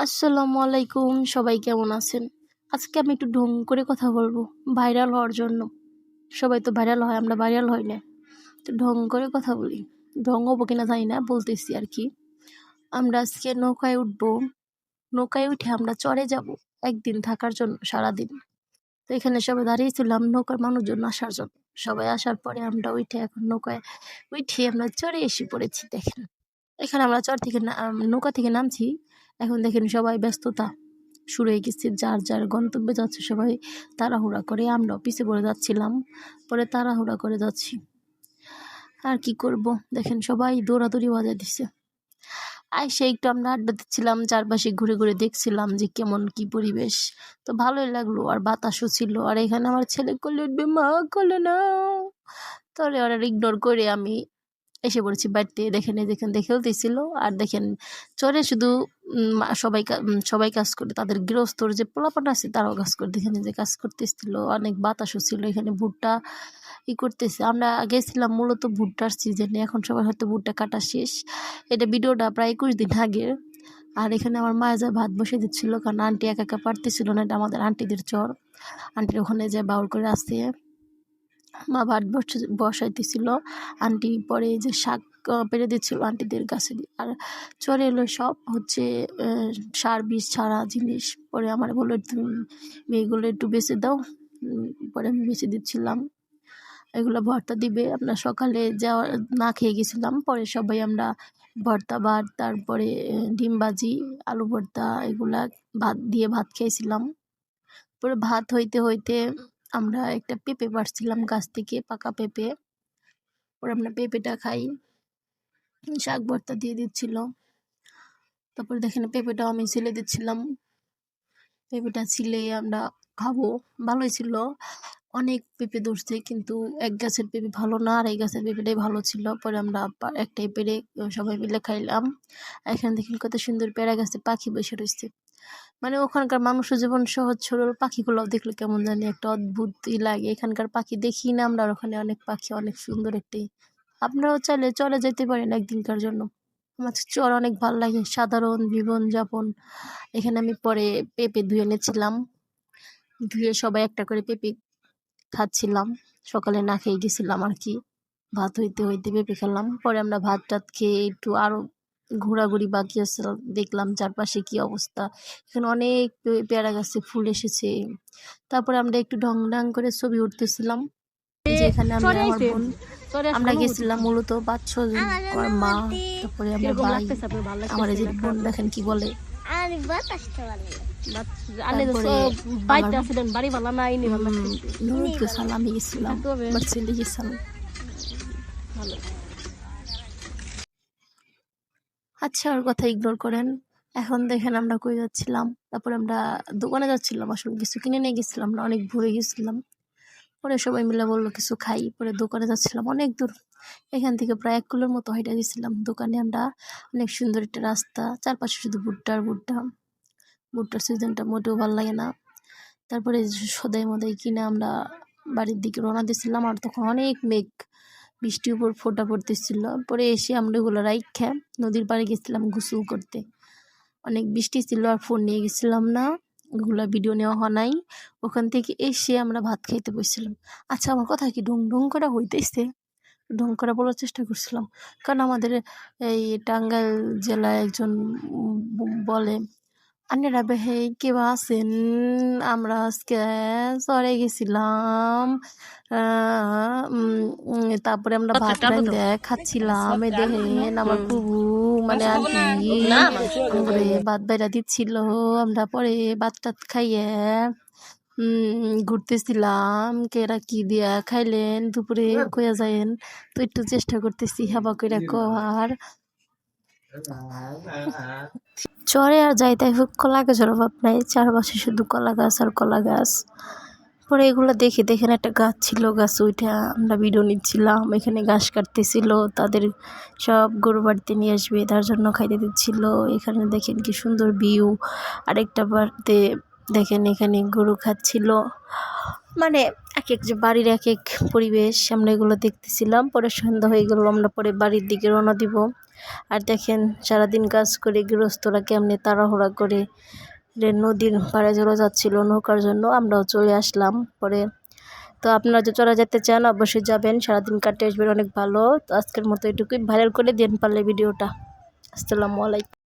আসসালামু আলাইকুম, সবাই কেমন আছেন? আজকে আমি একটু ঢং করে কথা বলবো ভাইরাল হওয়ার জন্য। সবাই তো ভাইরাল হয়, আমরা ভাইরাল হই না। তো ঢং করে কথা বলি। ঢং হবো কিনা জানি না, বলতেছি আর কি। আমরা আজকে নৌকায় উঠবো। নৌকায় উঠে আমরা চরে যাব একদিন থাকার জন্য, সারাদিন। তো এখানে সবাই দাঁড়িয়েছিলাম নৌকার মানুষজন আসার জন্য। সবাই আসার পরে আমরা উঠে এখন নৌকায় উঠে আমরা চরে এসে পড়েছি। দেখেন এখানে আমরা চর থেকে নৌকা থেকে নামছি। এখন দেখেন সবাই ব্যস্ততা শুরু হয়ে গেছে, যার যার গন্তব্যে যাচ্ছে সবাই তাড়াহুড়া করে। আমরাও পিছে পড়ে যাচ্ছিলাম, পরে তাড়াহুড়া করে যাচ্ছি। আর কি করব, দেখেন সবাই দৌড়াদৌড়ি বাজায় দিছে। আইসে একটু আমরা আড্ডা দিচ্ছিলাম, চারপাশে ঘুরে ঘুরে দেখছিলাম যে কেমন কি পরিবেশ। তো ভালোই লাগলো, আর বাতাসও ছিল। আর এখানে আমার ছেলে কোলে উঠবে, মা কোলে না। তাহলে ওরা ইগনোর করে আমি এসে পড়েছি বাড়িতে। দেখেন এই দেখেন খেলতেছিল। আর দেখেন চরে শুধু সবাই কাজ করে, তাদের গৃহস্থর যে পোলাপান আছে তারাও কাজ করে। দেখেন যে কাজ করতেছিল, অনেক বাতাসও ছিল। এখানে ভুট্টা করতেছে। আমরা গেছিলাম মূলত ভুট্টার সিজনে, এখন সবাই হয়তো ভুট্টা কাটা শেষ। এটা ভিডিওটা প্রায় 21 দিন আগের। আর এখানে আমার মা যা ভাত বসে দিচ্ছিল, কারণ আন্টি একা একা পারতেছিল না, এটা আমাদের আন্টিদের চর। আন্টির ওখানে যে বাউল করে আসছে, মা ভাত বসাইতেছিল। আন্টি পরে যে শাক পেরে দিচ্ছিল আন্টিদের গাছে। আর চরে এলো সব হচ্ছে সার বিষ ছাড়া জিনিস। পরে আমার বললো তুমি মেয়েগুলো একটু বেছে দাও। পরে আমি বেছে দিচ্ছিলাম। এগুলো ভর্তা দিবে। আমরা সকালে যাওয়া না খেয়ে গেছিলাম, পরে সবাই আমরা ভর্তা ভাত, তারপরে ডিম ভাজি, আলু ভর্তা, এগুলা ভাত দিয়ে ভাত খেয়েছিলাম। পরে ভাত হইতে হইতে আমরা একটা পেঁপে পাড়ছিলাম গাছ থেকে, পাকা পেঁপে। পরে আমরা পেঁপেটা খাই, শাক ভর্তা দিয়ে দিচ্ছিল। তারপরে দেখেন পেঁপেটাও আমি ছিলে দিচ্ছিলাম। পেঁপেটা ছিলে আমরা খাবো। ভালোই ছিল, অনেক পেঁপে ধরছে, কিন্তু এক গাছের পেঁপে ভালো না, আর এই গাছের পেঁপেটাই ভালো ছিল। পরে আমরা একটাই পেরে সবাই মিলে খাইলাম। এখানে দেখেন কত সুন্দর পেয়ারা গাছে পাখি বসে রয়েছে। মানে ওখানকার মানুষের জীবন সহজ সরল, পাখিগুলো দেখলে কেমন জানি একটা অদ্ভুতই লাগে। এখানকার পাখি দেখি না আমরা, আর ওখানে অনেক পাখি, অনেক সুন্দর একটি। আপনারাও চাইলে চলে যেতে পারেন একদিনকার জন্য। আমার চর অনেক ভালো লাগে, সাধারণ জীবনযাপন। এখানে আমি পরে পেঁপে ধুয়ে এনেছিলাম, ধুয়ে সবাই একটা করে পেঁপে খাচ্ছিলাম। সকালে না খেয়ে গেছিলাম আর কি, ভাত হইতে হইতে পেঁপে খেলাম। পরে আমরা ভাত টাত খেয়ে একটু আরো ঘোরাঘুরি বাকি আছে, দেখলাম চারপাশে কি অবস্থা। এখানে অনেক পেয়ারা গাছে ফুল এসেছে। তারপরে আমরা একটু ঢং ঢং করে ছবি উঠতেছিলাম। যে এখানে আমি আমার বোন, আমরা গেছিলাম মূলত 5-6 জন। আমার মা, তারপরে আমার ভাই, আমার এই যে বোন দেখেন কি বলে। আমি গেছিলাম, আচ্ছা ওর কথা ইগনোর করেন। এখন দেখেন আমরা কই যাচ্ছিলাম। তারপরে আমরা দোকানে যাচ্ছিলাম, আসলে কিছু কিনে নিয়ে গেছিলাম না, অনেক ভরে গেছিলাম। পরে সবাই মিলে বললো কিছু খাই, পরে দোকানে যাচ্ছিলাম অনেক দূর। এখান থেকে প্রায় 1 কিলোর মতো হেঁটে গেছিলাম দোকানে আমরা। অনেক সুন্দর একটা রাস্তা, চারপাশে শুধু ভুট্টা আর ভুট্টা। ভুট্টার সিজনটা মোটেও ভালো লাগে না। তারপরে সদাই মদাই কিনে আমরা বাড়ির দিকে রওনা দিয়েছিলাম। আর তখন অনেক মেঘ, বৃষ্টির উপর ফোঁটা পড়তেছিল। পরে এসে আমরা ওগুলো রাইখা নদীর পাড়ে গেছিলাম গোসল করতে। অনেক বৃষ্টি ছিল, আর ফোন নিয়ে গেছিলাম না, ওগুলো ভিডিও নেওয়া হয় নাই। ওখান থেকে এসে আমরা ভাত খাইতে বসছিলাম। আচ্ছা আমার কথা কি ঢং ঢং করা হইতেছে? ঢং করা বলার চেষ্টা করছিলাম, কারণ আমাদের এই টাঙ্গাইল জেলায় একজন বলে, আপনারা বেহে কেবা আছেন? আমরা আজকে চরে গেছিলাম, তারপরে আমরা ভাত রান্ধে খাচ্ছিলাম। এই দেখেন আমার বুবু মানে আন্টি করে ভাত বাইরা দিচ্ছিল। আমরা পরে ভাত টাত খাইয়ে ঘুরতেছিলাম। কেরা কি দিয়া খাইলেন দুপুরে কইয়া যায়েন। তো একটু চেষ্টা করতেছি হাবা কইরা কর। চরে আর যাইতাই হোক, কলা গাছের অভাব নাই, চারপাশে শুধু কলা গাছ আর কলা গাছ। পরে এগুলো দেখে দেখেন একটা গাছ ছিল, গাছ উঠা আমরা ভিডিও নিচ্ছিলাম। এখানে ঘাস কাটতেছিল, তাদের সব গরু বাড়িতে নিয়ে আসবে তার জন্য খাইতে দিচ্ছিল। এখানে দেখেন কি সুন্দর ভিউ। আরেকটা বাড়িতে দেখেন এখানে গরু খাচ্ছিল, মানে এক এক যে বাড়ির এক এক পরিবেশ আমরা এগুলো দেখতেছিলাম। পরে সন্ধ্যা হয়ে গেল, আমরা পরে বাড়ির দিকে রওনা দিব। আর দেখেন সারাদিন কাজ করে গৃহস্থরা কেমনে তাড়াহুড়া করে নদীর পাড়ে চলে যাচ্ছিল নৌকার জন্য, আমরাও চলে আসলাম পরে। তো আপনারা যে চলে যেতে চান অবশ্যই যাবেন, সারাদিন কাটে আসবেন, অনেক ভালো। তো আজকের মতো এটুকুই, ভাইরাল করে দেন পারলে ভিডিওটা। আসসালামু আলাইকুম।